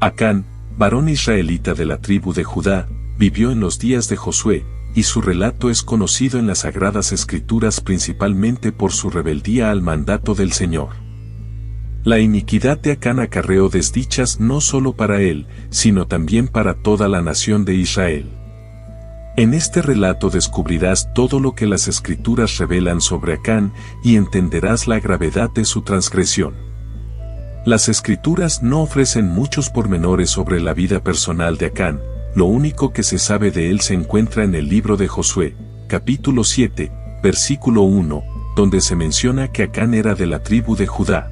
Acán, varón israelita de la tribu de Judá, vivió en los días de Josué, y su relato es conocido en las Sagradas Escrituras principalmente por su rebeldía al mandato del Señor. La iniquidad de Acán acarreó desdichas no solo para él, sino también para toda la nación de Israel. En este relato descubrirás todo lo que las Escrituras revelan sobre Acán y entenderás la gravedad de su transgresión. Las Escrituras no ofrecen muchos pormenores sobre la vida personal de Acán. Lo único que se sabe de él se encuentra en el libro de Josué, capítulo 7, versículo 1, donde se menciona que Acán era de la tribu de Judá.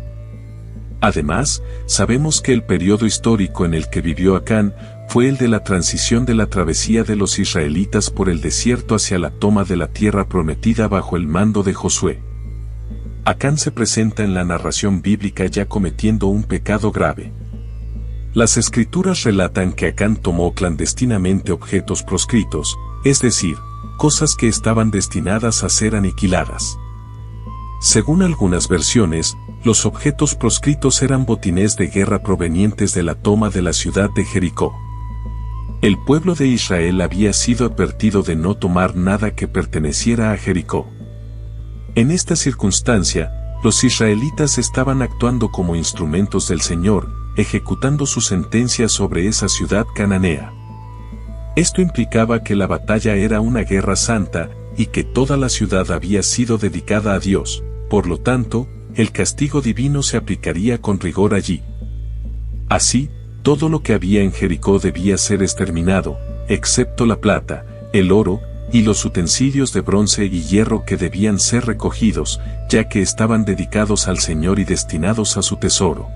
Además, sabemos que el periodo histórico en el que vivió Acán fue el de la transición de la travesía de los israelitas por el desierto hacia la toma de la tierra prometida bajo el mando de Josué. Acán se presenta en la narración bíblica ya cometiendo un pecado grave. Las Escrituras relatan que Acán tomó clandestinamente objetos proscritos, es decir, cosas que estaban destinadas a ser aniquiladas. Según algunas versiones, los objetos proscritos eran botines de guerra provenientes de la toma de la ciudad de Jericó. El pueblo de Israel había sido advertido de no tomar nada que perteneciera a Jericó. En esta circunstancia, los israelitas estaban actuando como instrumentos del Señor, ejecutando su sentencia sobre esa ciudad cananea. Esto implicaba que la batalla era una guerra santa y que toda la ciudad había sido dedicada a Dios, por lo tanto, el castigo divino se aplicaría con rigor allí. Así, todo lo que había en Jericó debía ser exterminado, excepto la plata, el oro y los utensilios de bronce y hierro que debían ser recogidos, ya que estaban dedicados al Señor y destinados a su tesoro.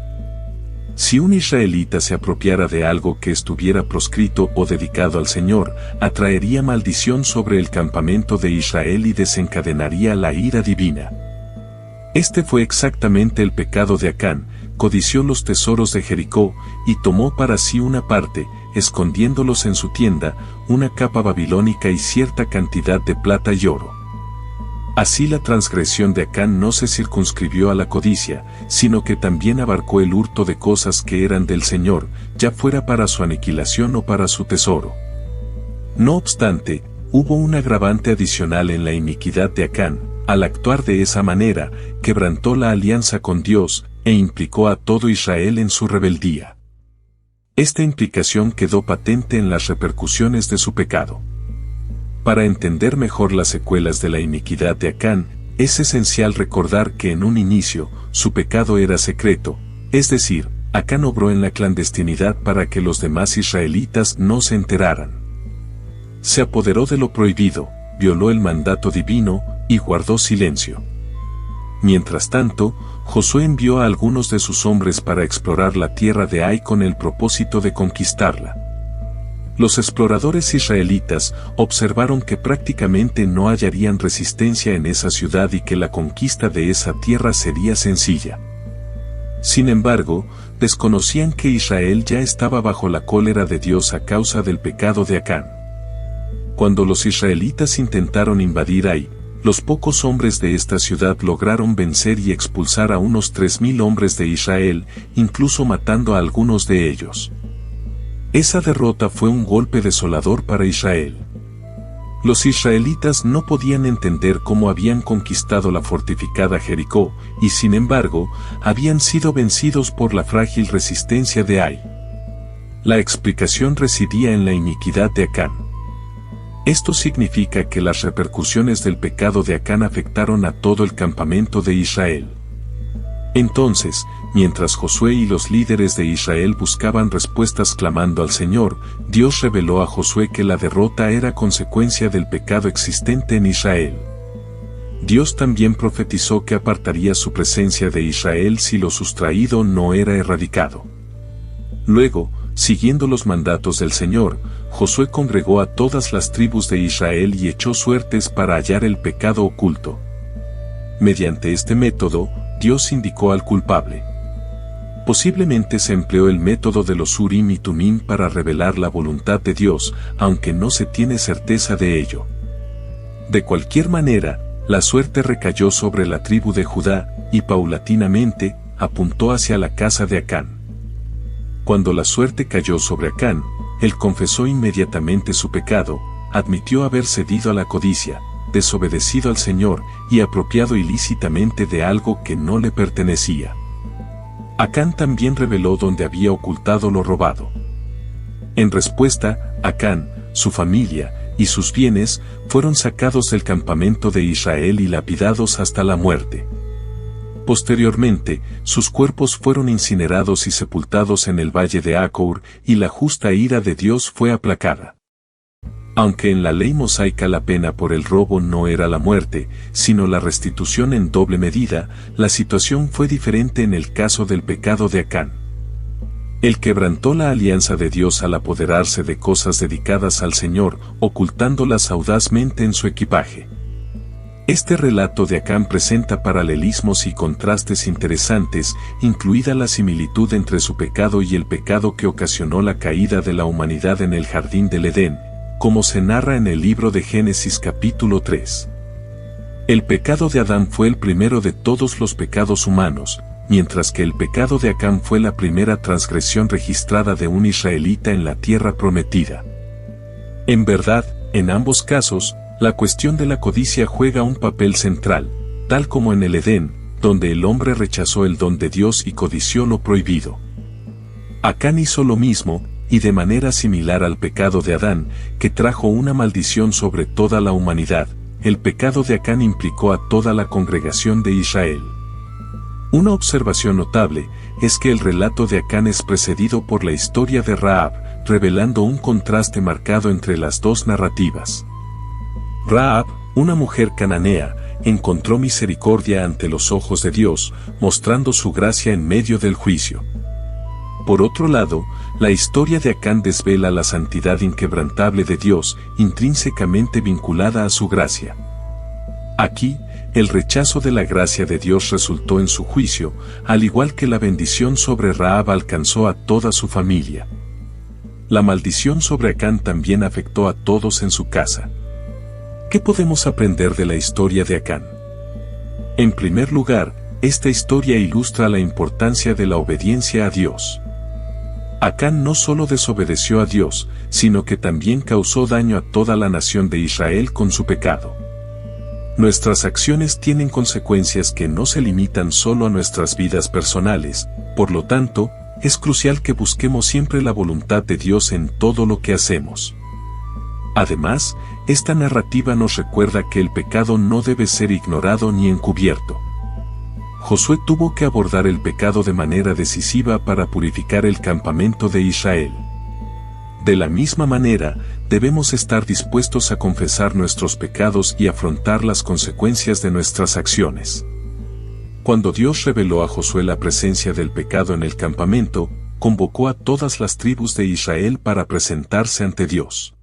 Si un israelita se apropiara de algo que estuviera proscrito o dedicado al Señor, atraería maldición sobre el campamento de Israel y desencadenaría la ira divina. Este fue exactamente el pecado de Acán, codició los tesoros de Jericó y tomó para sí una parte, escondiéndolos en su tienda, una capa babilónica y cierta cantidad de plata y oro. Así la transgresión de Acán no se circunscribió a la codicia, sino que también abarcó el hurto de cosas que eran del Señor, ya fuera para su aniquilación o para su tesoro. No obstante, hubo un agravante adicional en la iniquidad de Acán. Al actuar de esa manera, quebrantó la alianza con Dios e implicó a todo Israel en su rebeldía. Esta implicación quedó patente en las repercusiones de su pecado. Para entender mejor las secuelas de la iniquidad de Acán, es esencial recordar que en un inicio, su pecado era secreto, es decir, Acán obró en la clandestinidad para que los demás israelitas no se enteraran. Se apoderó de lo prohibido, violó el mandato divino y guardó silencio. Mientras tanto, Josué envió a algunos de sus hombres para explorar la tierra de Ai con el propósito de conquistarla. Los exploradores israelitas observaron que prácticamente no hallarían resistencia en esa ciudad y que la conquista de esa tierra sería sencilla. Sin embargo, desconocían que Israel ya estaba bajo la cólera de Dios a causa del pecado de Acán. Cuando los israelitas intentaron invadir Ai, los pocos hombres de esta ciudad lograron vencer y expulsar a unos 3,000 hombres de Israel, incluso matando a algunos de ellos. Esa derrota fue un golpe desolador para Israel. Los israelitas no podían entender cómo habían conquistado la fortificada Jericó, y sin embargo, habían sido vencidos por la frágil resistencia de Ai. La explicación residía en la iniquidad de Acán. Esto significa que las repercusiones del pecado de Acán afectaron a todo el campamento de Israel. Entonces, mientras Josué y los líderes de Israel buscaban respuestas clamando al Señor, Dios reveló a Josué que la derrota era consecuencia del pecado existente en Israel. Dios también profetizó que apartaría su presencia de Israel si lo sustraído no era erradicado. Luego, siguiendo los mandatos del Señor, Josué congregó a todas las tribus de Israel y echó suertes para hallar el pecado oculto. Mediante este método, Dios indicó al culpable. Posiblemente se empleó el método de los Urim y Tumim para revelar la voluntad de Dios, aunque no se tiene certeza de ello. De cualquier manera, la suerte recayó sobre la tribu de Judá, y paulatinamente, apuntó hacia la casa de Acán. Cuando la suerte cayó sobre Acán, él confesó inmediatamente su pecado, admitió haber cedido a la codicia, desobedecido al Señor y apropiado ilícitamente de algo que no le pertenecía. Acán también reveló dónde había ocultado lo robado. En respuesta, Acán, su familia y sus bienes fueron sacados del campamento de Israel y lapidados hasta la muerte. Posteriormente, sus cuerpos fueron incinerados y sepultados en el valle de Acor, y la justa ira de Dios fue aplacada. Aunque en la ley mosaica la pena por el robo no era la muerte, sino la restitución en doble medida, la situación fue diferente en el caso del pecado de Acán. Él quebrantó la alianza de Dios al apoderarse de cosas dedicadas al Señor, ocultándolas audazmente en su equipaje. Este relato de Acán presenta paralelismos y contrastes interesantes, incluida la similitud entre su pecado y el pecado que ocasionó la caída de la humanidad en el jardín del Edén, como se narra en el libro de Génesis capítulo 3. El pecado de Adán fue el primero de todos los pecados humanos, mientras que el pecado de Acán fue la primera transgresión registrada de un israelita en la tierra prometida. En verdad, en ambos casos, la cuestión de la codicia juega un papel central, tal como en el Edén, donde el hombre rechazó el don de Dios y codició lo prohibido. Acán hizo lo mismo, y de manera similar al pecado de Adán, que trajo una maldición sobre toda la humanidad, el pecado de Acán implicó a toda la congregación de Israel. Una observación notable es que el relato de Acán es precedido por la historia de Rahab, revelando un contraste marcado entre las dos narrativas. Rahab, una mujer cananea, encontró misericordia ante los ojos de Dios, mostrando su gracia en medio del juicio. Por otro lado, la historia de Acán desvela la santidad inquebrantable de Dios, intrínsecamente vinculada a su gracia. Aquí, el rechazo de la gracia de Dios resultó en su juicio, al igual que la bendición sobre Rahab alcanzó a toda su familia. La maldición sobre Acán también afectó a todos en su casa. ¿Qué podemos aprender de la historia de Acán? En primer lugar, esta historia ilustra la importancia de la obediencia a Dios. Acán no solo desobedeció a Dios, sino que también causó daño a toda la nación de Israel con su pecado. Nuestras acciones tienen consecuencias que no se limitan solo a nuestras vidas personales, por lo tanto, es crucial que busquemos siempre la voluntad de Dios en todo lo que hacemos. Además, esta narrativa nos recuerda que el pecado no debe ser ignorado ni encubierto. Josué tuvo que abordar el pecado de manera decisiva para purificar el campamento de Israel. De la misma manera, debemos estar dispuestos a confesar nuestros pecados y afrontar las consecuencias de nuestras acciones. Cuando Dios reveló a Josué la presencia del pecado en el campamento, convocó a todas las tribus de Israel para presentarse ante Dios.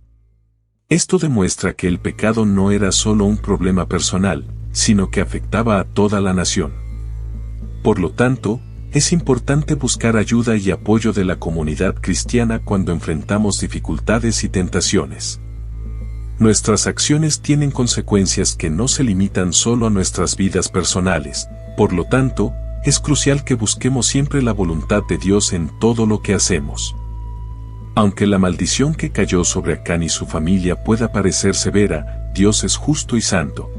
Esto demuestra que el pecado no era solo un problema personal, sino que afectaba a toda la nación. Por lo tanto, es importante buscar ayuda y apoyo de la comunidad cristiana cuando enfrentamos dificultades y tentaciones. Nuestras acciones tienen consecuencias que no se limitan solo a nuestras vidas personales, por lo tanto, es crucial que busquemos siempre la voluntad de Dios en todo lo que hacemos. Aunque la maldición que cayó sobre Acán y su familia pueda parecer severa, Dios es justo y santo.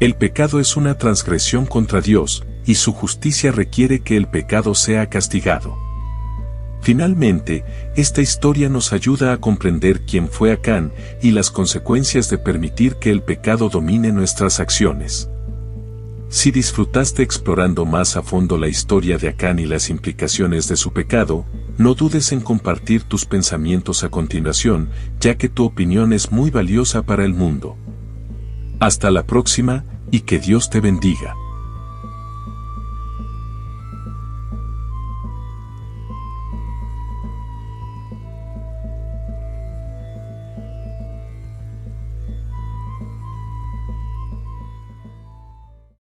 El pecado es una transgresión contra Dios, y su justicia requiere que el pecado sea castigado. Finalmente, esta historia nos ayuda a comprender quién fue Acán y las consecuencias de permitir que el pecado domine nuestras acciones. Si disfrutaste explorando más a fondo la historia de Acán y las implicaciones de su pecado, no dudes en compartir tus pensamientos a continuación, ya que tu opinión es muy valiosa para el mundo. Hasta la próxima, y que Dios te bendiga.